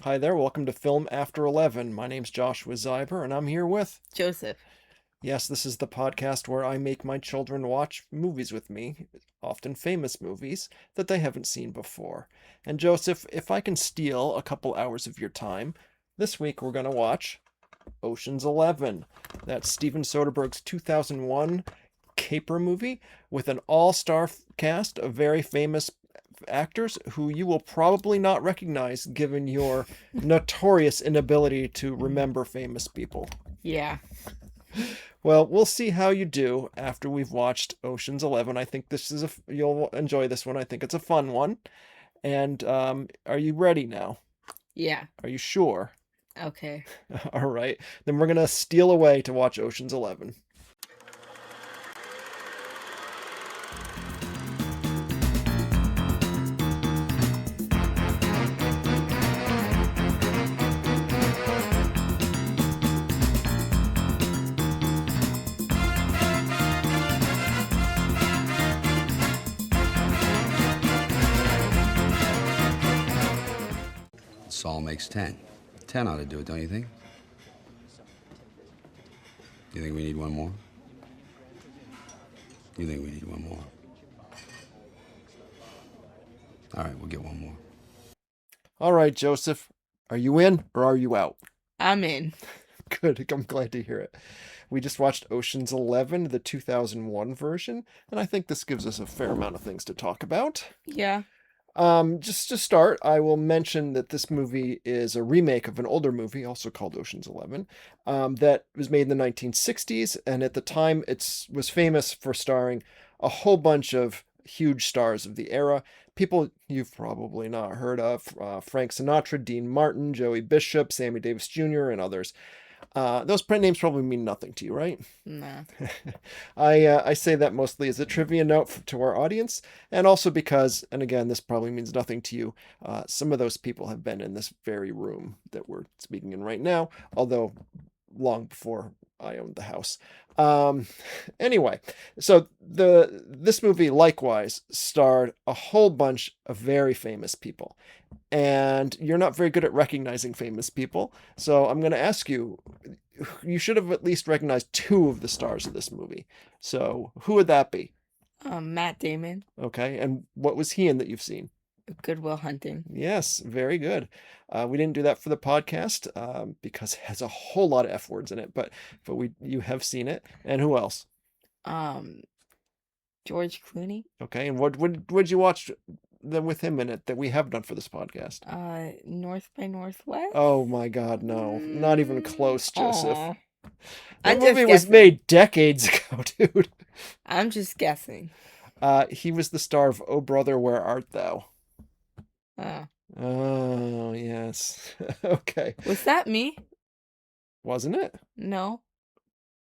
Hi there, welcome to Film After 11. My name's Joshua Zeiber, and I'm here with. Joseph. Yes, this is the podcast where I make my children watch movies with me, often famous movies, that they haven't seen before. And Joseph, if I can steal a couple hours of your time, this week we're going to watch Ocean's 11. That's Steven Soderbergh's 2001 caper movie with an all-star cast of very famous actors who you will probably not recognize given your notorious inability to remember famous people. Yeah. Well, we'll see how you do after we've watched Ocean's 11. I think you'll enjoy this one. I think it's a fun one. And are you ready now? Yeah. Are you sure? Okay. All right. Then we're going to steal away to watch Ocean's 11. Saul makes 10. 10 ought to do it, don't you think? You think we need one more? You think we need one more? All right, we'll get one more. All right, Joseph. Are you in or are you out? I'm in. Good. I'm glad to hear it. We just watched Ocean's 11, the 2001 version, and I think this gives us a fair amount of things to talk about. Yeah. Just to start, I will mention that this movie is a remake of an older movie, also called Ocean's 11, that was made in the 1960s, and at the time it was famous for starring a whole bunch of huge stars of the era. People you've probably not heard of: Frank Sinatra, Dean Martin, Joey Bishop, Sammy Davis Jr., and others. Those print names probably mean nothing to you, right? Nah. I say that mostly as a trivia note to our audience, and also because, and again, this probably means nothing to you, some of those people have been in this very room that we're speaking in right now, although long before I owned the house. Um, anyway, so this movie likewise starred a whole bunch of very famous people, and you're not very good at recognizing famous people, so I'm going to ask you. You should have at least recognized two of the stars of this movie. So who would that be? Matt Damon. Okay, and what was he in that you've seen? Good Will Hunting. Yes, very good. We didn't do that for the podcast because it has a whole lot of F words in it, but you have seen it. And who else? Um, George Clooney. Okay, and what you watch with him in it that we have done for this podcast? North by Northwest. Oh my God, no, not even close, Joseph. Aw. That I'm just movie was guessing. made decades ago, dude. I'm just guessing. He was the star of Oh Brother, Where Art Thou? Uh, Oh, yes. Okay. was that me? Wasn't it? No.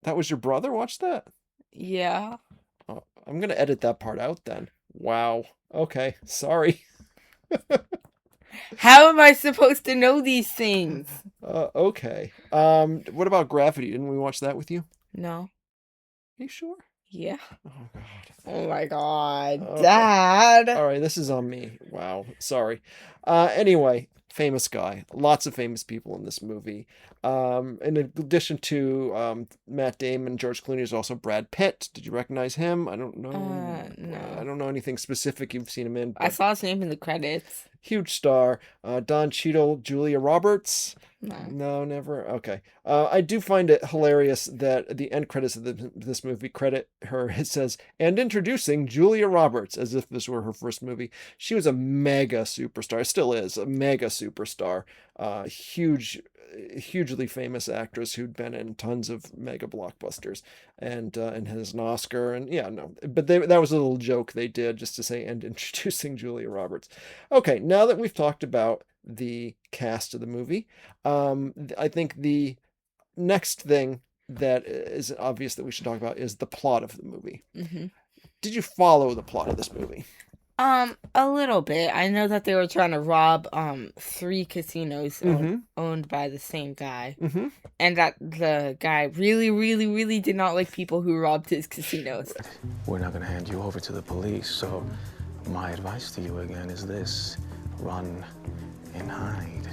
That was your brother? Watch that. Yeah. Oh, I'm gonna edit that part out then. Wow. Okay. Sorry. How am I supposed to know these things? Okay. What about Gravity? Didn't we watch that with you? No. Are you sure? Yeah. Oh God. Oh my God, Okay. Dad. All right, this is on me. Wow. Sorry. Anyway, famous guy. Lots of famous people in this movie. In addition to Matt Damon, George Clooney is also Brad Pitt. Did you recognize him? I don't know. I No. don't know anything specific you've seen him in. I But saw his name in the credits. huge star. Don Cheadle, Julia Roberts. No. No, never. Okay. I do find it hilarious that the end credits of this movie credit her. It says, and introducing Julia Roberts, as if this were her first movie. She was a mega superstar. Still is a mega superstar. Hugely famous actress who'd been in tons of mega blockbusters and has an Oscar. And yeah, no, but that was a little joke they did just to say, and introducing Julia Roberts. Okay, now that we've talked about the cast of the movie, I think the next thing that is obvious that we should talk about is the plot of the movie. Mm-hmm. Did you follow the plot of this movie? A little bit. I know that they were trying to rob three casinos owned by the same guy, Mm-hmm. and that the guy really, really, really did not like people who robbed his casinos. We're not gonna hand you over to the police, so my advice to you again is this: run and hide.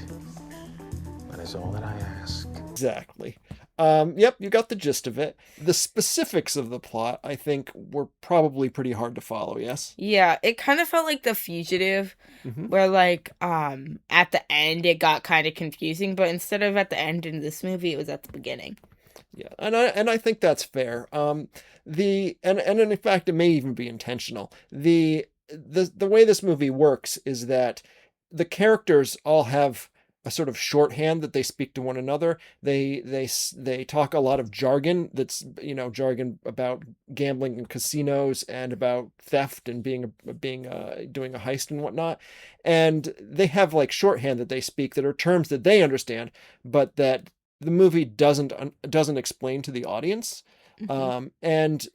is all that I ask. Exactly. Yep, you got the gist of it. The specifics of the plot, I think, were probably pretty hard to follow, yes? Yeah, it kind of felt like The Fugitive, Mm-hmm. where like at the end it got kind of confusing, but instead of at the end in this movie, it was at the beginning. Yeah, and I think that's fair. And in fact, it may even be intentional. The way this movie works is that the characters all have a sort of shorthand that they speak to one another. They talk a lot of jargon that's jargon about gambling in casinos and about theft and being doing a heist and whatnot. And they have like shorthand that they speak that are terms that they understand, but that the movie doesn't explain to the audience. And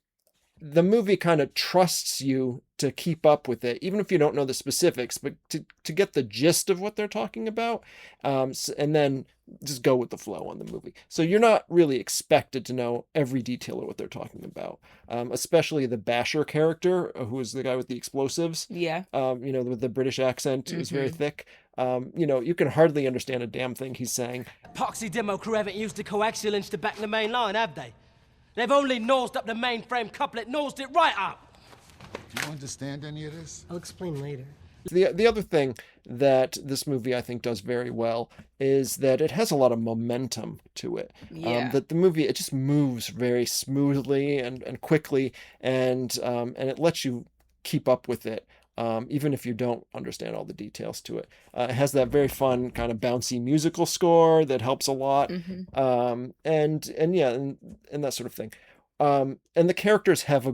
the movie kind of trusts you to keep up with it, even if you don't know the specifics, but to get the gist of what they're talking about, and then just go with the flow on the movie. So you're not really expected to know every detail of what they're talking about, especially the Basher character, who is the guy with the explosives. Yeah. With the British accent is very thick. You can hardly understand a damn thing he's saying. Epoxy demo crew haven't used the coaxial to back the main line, have they? They've only nosed up the mainframe couplet, nosed it right up. Do you understand any of this? I'll explain later. The other thing that this movie I think does very well is that it has a lot of momentum to it. Yeah. That the movie, it just moves very smoothly and quickly, and it lets you keep up with it. Even if you don't understand all the details to it. It has that very fun kind of bouncy musical score that helps a lot. And that sort of thing. And the characters have a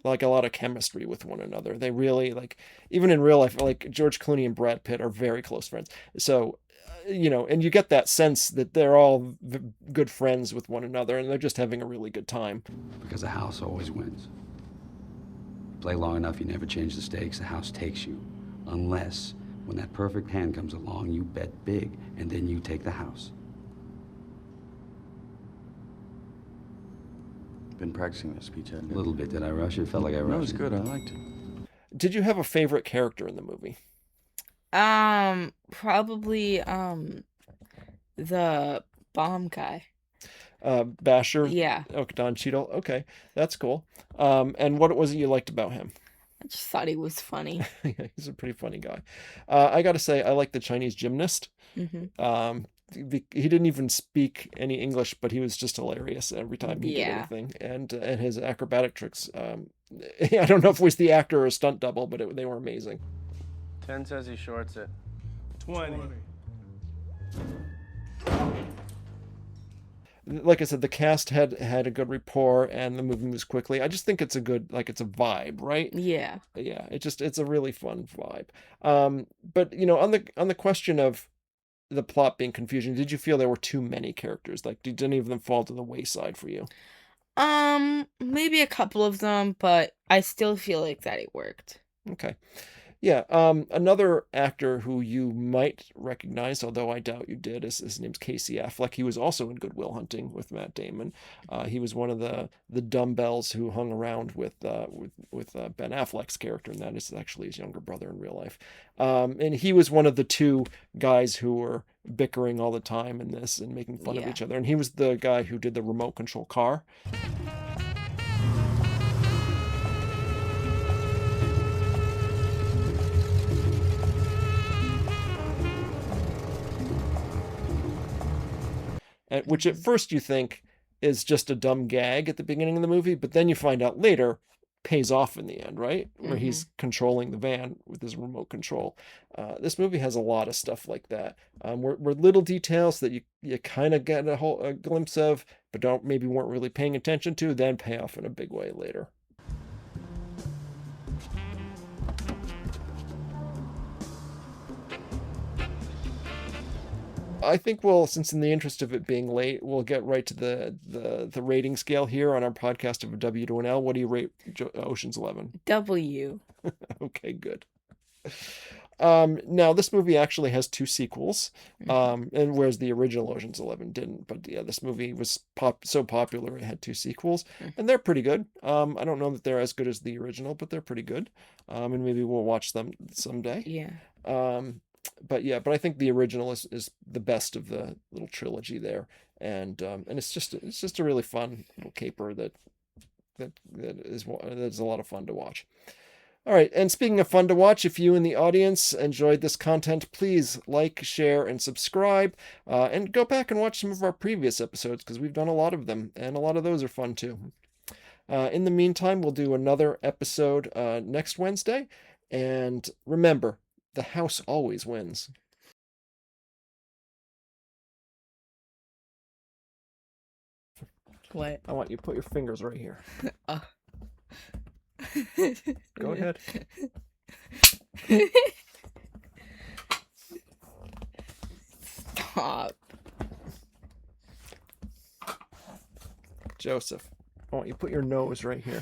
lot of chemistry with one another. They really, like, even in real life, like George Clooney and Brad Pitt are very close friends. So, and you get that sense that they're all good friends with one another and they're just having a really good time. Because the house always wins. Play long enough, you never change the stakes, the house takes you. Unless, when that perfect hand comes along, you bet big, and then you take the house. Been practicing this speech, haven't you? A little bit. Did I rush it? Felt like I rushed it. No, it was good. I liked it. Did you have a favorite character in the movie? Probably the bomb guy. Basher? Yeah. Oh, Don Cheadle. Okay, that's cool. And what was it you liked about him? I just thought he was funny. Yeah, he's a pretty funny guy. I got to say, I like the Chinese gymnast. He didn't even speak any English, but he was just hilarious every time he did anything. And his acrobatic tricks. I don't know if it was the actor or a stunt double, but they were amazing. 10 says he shorts it. 20. Like I said, the cast had a good rapport and the movie moves quickly. I just think it's a good, like, it's a vibe, right? Yeah. Yeah, it's a really fun vibe. But on the question of the plot being confusing, did you feel there were too many characters? Like, did any of them fall to the wayside for you? Maybe a couple of them, but I still feel like that it worked. Okay. Yeah, another actor who you might recognize, although I doubt you did, is his name's Casey Affleck. He was also in Good Will Hunting with Matt Damon. He was one of the dumbbells who hung around with Ben Affleck's character, and that is actually his younger brother in real life. And he was one of the two guys who were bickering all the time in this and making fun of each other. And he was the guy who did the remote control car. Which at first you think is just a dumb gag at the beginning of the movie, but then you find out later pays off in the end, right? Where he's controlling the van with his remote control. This movie has a lot of stuff like that. Where little details that you kind of get a glimpse of, but weren't really paying attention to, then pay off in a big way later. I think since in the interest of it being late, we'll get right to the rating scale here on our podcast of a W to an L. What do you rate Ocean's 11? W. Okay, good. Now this movie actually has 2 sequels, and whereas the original Ocean's 11 didn't. But yeah, this movie was so popular it had 2 sequels, and they're pretty good. I don't know that they're as good as the original, but they're pretty good. And maybe we'll watch them someday. Yeah. but I think the original is the best of the little trilogy there, and it's just a really fun little caper that's a lot of fun to watch. All right, and speaking of fun to watch, if you in the audience enjoyed this content, please like, share, and subscribe, and go back and watch some of our previous episodes because we've done a lot of them, and a lot of those are fun too. In the meantime, we'll do another episode next Wednesday, and remember, the house always wins. What? I want you to put your fingers right here. Go ahead. Stop. Joseph, I want you to put your nose right here.